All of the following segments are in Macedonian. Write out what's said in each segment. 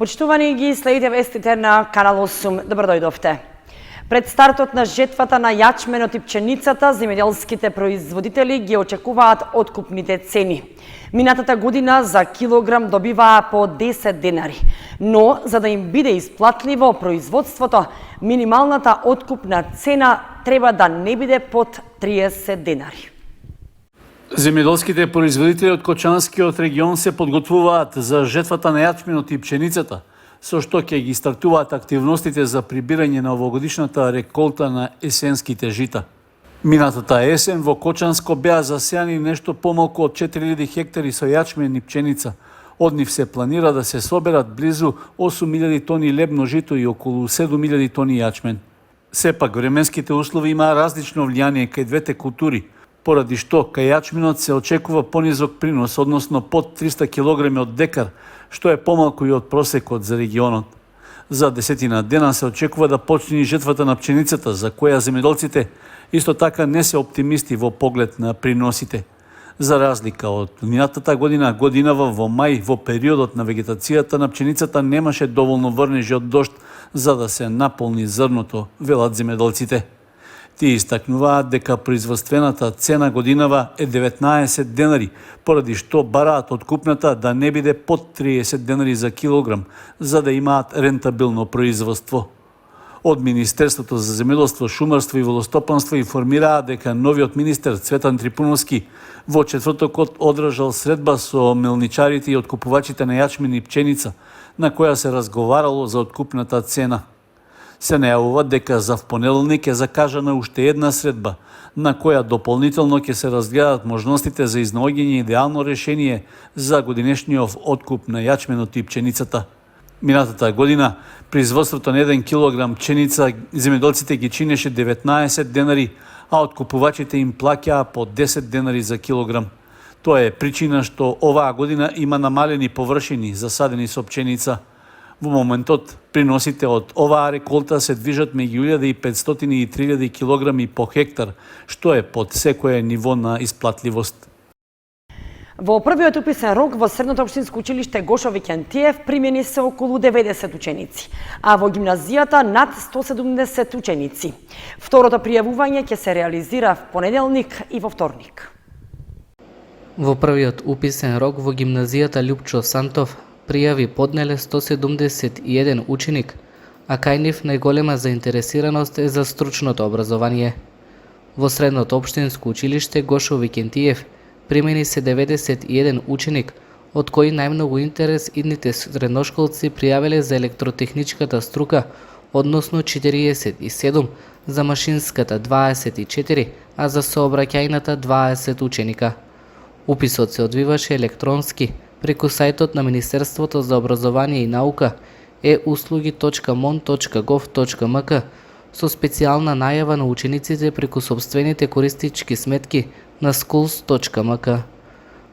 Почитувани ги следите вестите на Канал 8. Добро дојдовте. Пред стартот на жетвата на јачменот и пченицата, земјоделските производители ги очекуваат откупните цени. Минатата година за килограм добиваа по 10 денари, но за да им биде исплатливо производството, минималната откупна цена треба да не биде под 30 денари. Земјоделските производители од Кочанскиот регион се подготвуваат за жетвата на јачменот и пченицата, со што ќе ги стартуваат активностите за прибирање на овогодишната реколта на есенските жита. Минатата есен во Кочанско беа засејани нешто помалку од 4000 хектари со јачмен и пченица. Од нив се планира да се соберат близу 8000 тони лебно жито и околу 7000 тони јачмен. Сепак временските услови имаа различно влијание кај двете култури, поради што кај јачменот се очекува понизок принос, односно под 300 кг од декар, што е помалку и од просекот за регионот. За 10 дена се очекува да почне и жетвата на пченицата, за која земјоделците исто така не се оптимисти во поглед на приносите. За разлика од минатата годинава во мај, во периодот на вегетацијата на пченицата немаше доволно врнежи од дожд за да се наполни зрното, велат земјоделците. Тие истакнуваат дека производствената цена годинава е 19 денари, поради што бараат откупната да не биде под 30 денари за килограм, за да имаат рентабилно производство. Од Министерството за земјоделство, шумарство и водостопанство информираа дека новиот министер Цветан Трипуновски во четвртокот одржал средба со мелничарите и откупувачите на јачмен и пченица, на која се разговарало за откупната цена. Се најавува дека за впонеделник е закажана уште една средба, на која дополнително ќе се разгледат можностите за изнаоѓање идеално решение за годинешниот откуп на јачменот и пченицата. Минатата година производството на 1 килограм пченица земјоделците ги чинеше 19 денари, а откупувачите им плаќаа по 10 денари за килограм. Тоа е причина што оваа година има намалени површини засадени со пченица. Во моментот приносите од оваа реколта се движат меѓу 1500 и 3000 килограми по хектар, што е под секое ниво на исплатливост. Во првиот уписен рок во Средното општинско училиште Гошо Викентиев примени се околу 90 ученици, а во гимназијата над 170 ученици. Второто пријавување ќе се реализира в понеделник и во вторник. Во првиот уписен рок во гимназијата Љупчо Сантов пријави поднеле 171 ученик, а кај нив најголема заинтересираност е за стручното образование. Во Средното општинско училиште Гошо Викентиев примени се 91 ученик, од кои најмногу интерес идните средношколци пријавиле за електротехничката струка, односно 47, за машинската 24, а за сообраќајната 20 ученика. Уписот се одвиваше електронски преку сајтот на Министерството за образование и наука euslugi.mon.gov.mk со специјална најава на учениците преку собствените користички сметки на schools.mk.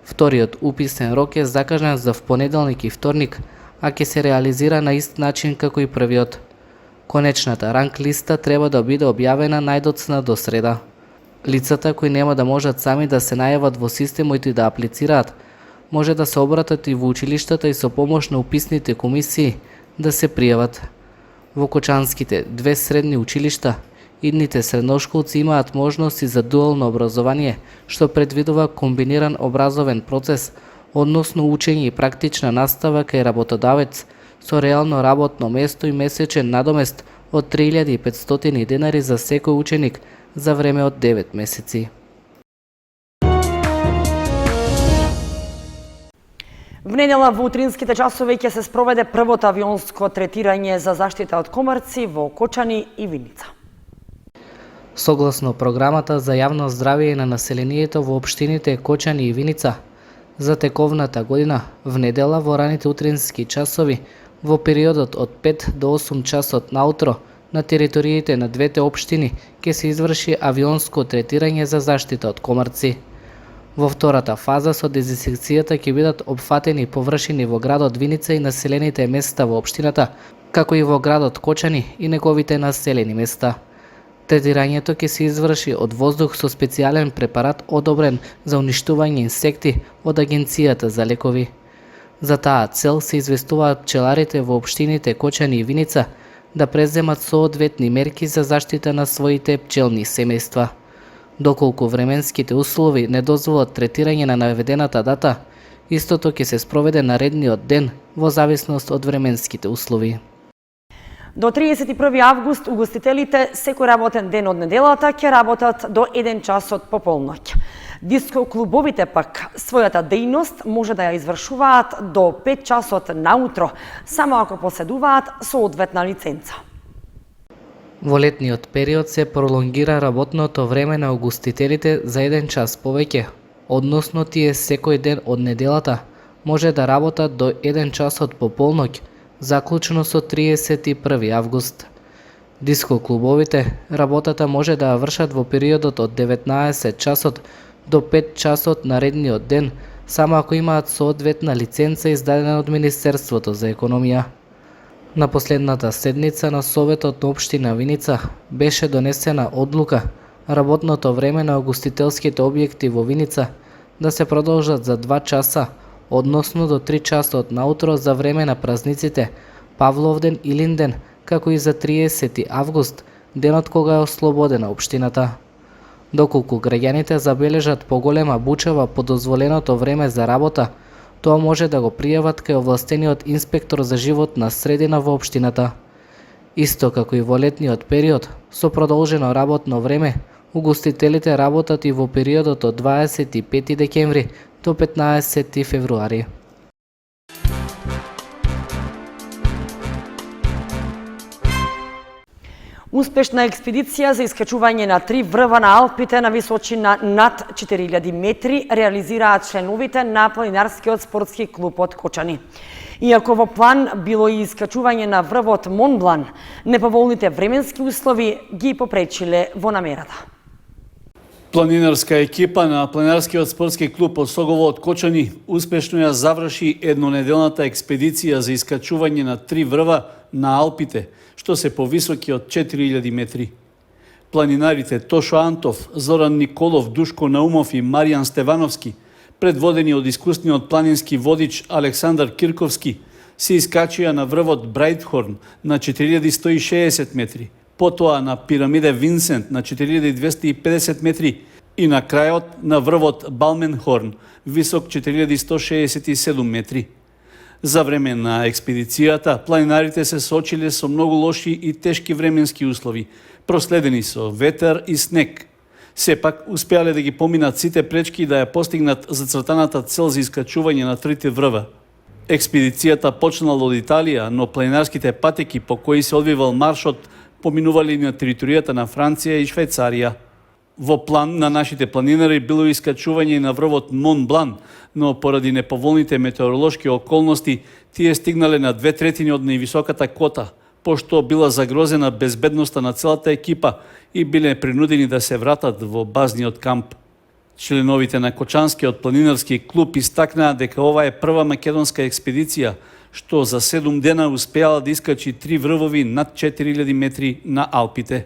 Вториот уписен рок е закажан за понеделник и вторник, а ќе се реализира на ист начин како и првиот. Конечната ранг листа треба да биде објавена најдоцна до среда. Лицата кои нема да можат сами да се најават во системот и да аплицираат, може да се обратат и во училиштата и со помош на уписните комисии да се пријават. Во Кочанските две средни училишта, идните средношколци имаат можности за дуално образование, што предвидува комбиниран образовен процес, односно учење и практична настава кај работодавец, со реално работно место и месечен надомест од 3500 денари за секој ученик за време од 9 месеци. В недела во утринските часови ќе се спроведе првото авионско третирање за заштита од комарци во Кочани и Виница. Согласно програмата за јавно здравје на населението во општините Кочани и Виница, за тековната година, в недела во раните утрински часови, во периодот од 5 до 8 часот наутро, на териториите на двете општини ќе се изврши авионско третирање за заштита од комарци. Во втората фаза со дезинсекцијата ќе бидат опфатени површини во градот Виница и населените места во општината, како и во градот Кочани и неговите населени места. Третирањето ќе се изврши од воздух со специјален препарат одобрен за уништување инсекти од Агенцијата за лекови. За таа цел се известуваат пчеларите во општините Кочани и Виница да преземат соодветни мерки за заштита на своите пчелни семејства. Доколку временските услови не дозволат третирање на наведената дата, истото ќе се спроведе наредниот ден во зависност од временските услови. До 31 август угостителите секој работен ден од неделата ќе работат до 1 час од пополноќ. Дискоклубовите пак својата дејност може да ја извршуваат до 5 часот наутро, само ако поседуваат соодветна лиценца. Во летниот период се пролонгира работното време на угостителите за 1 час повеќе, односно тие секој ден од неделата може да работат до 1 час од пополноќ, заклучно со 31 август. Дискоклубовите работата може да ја вршат во периодот од 19 часот до 5 часот наредниот ден, само ако имаат соодветна лиценца издадена од Министерството за економија. На последната седница на Советот на општина Виница беше донесена одлука работното време на угостителските објекти во Виница да се продолжат за 2 часа, односно до 3 часот наутро за време на празниците Павловден и Линден, како и за 30 август, денот кога е ослободена општината. Доколку граѓаните забележат поголема бучава по дозволеното време за работа, тоа може да го пријават кај овластениот инспектор за животна средина во општината. Исто како и во летниот период, со продолжено работно време, угостителите работат и во периодот од 25 декември до 15 февруари. Успешна експедиција за искачување на 3 врва на Алпите на височина над 4000 метри реализираат членовите на планинарскиот спортски клуб од Кочани. Иако во план било и искачување на врвот Монблан, неповолните временски услови ги попречиле во намерата. Планинарска екипа на планинарскиот спортски клуб од Согово од Кочани успешно ја заврши еднонеделната експедиција за искачување на 3 врва на Алпите, што се повисоки од 4000 метри. Планинарите Тошо Антов, Зоран Николов, Душко Наумов и Маријан Стевановски, предводени од искусниот планински водич Александар Кирковски, се искачија на врвот Брајтхорн на 4160 метри, потоа на пирамиде Винсент на 4250 метри и на крајот на врвот Балменхорн, висок 4167 метри. За време на експедицијата, планинарите се соочиле со многу лоши и тешки временски услови, проследени со ветер и снег. Сепак, успеале да ги поминат сите пречки да ја постигнат зацртаната цел за искачување на 3 врва. Експедицијата почнала од Италија, но планинарските патеки по кои се одвивал маршот поминували на територијата на Франција и Швајцарија. Во план на нашите планинари било искачување на врвот Мон Блан, но поради неповолните метеоролошки околности тие стигнале на 2/3 од највисоката кота, пошто била загрозена безбедноста на целата екипа и биле принудени да се вратат во базниот камп. Членовите на Кочанскиот планинарски клуб истакнаа дека ова е прва македонска експедиција што за 7 дена успеала да искачи 3 врвови над 4000 метри на Алпите.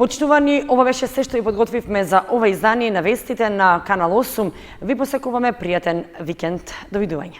Почитувани, ова беше се што ви подготвивме за ова издание на вестите на Канал 8. Ви посекуваме пријатен викенд. Довидување.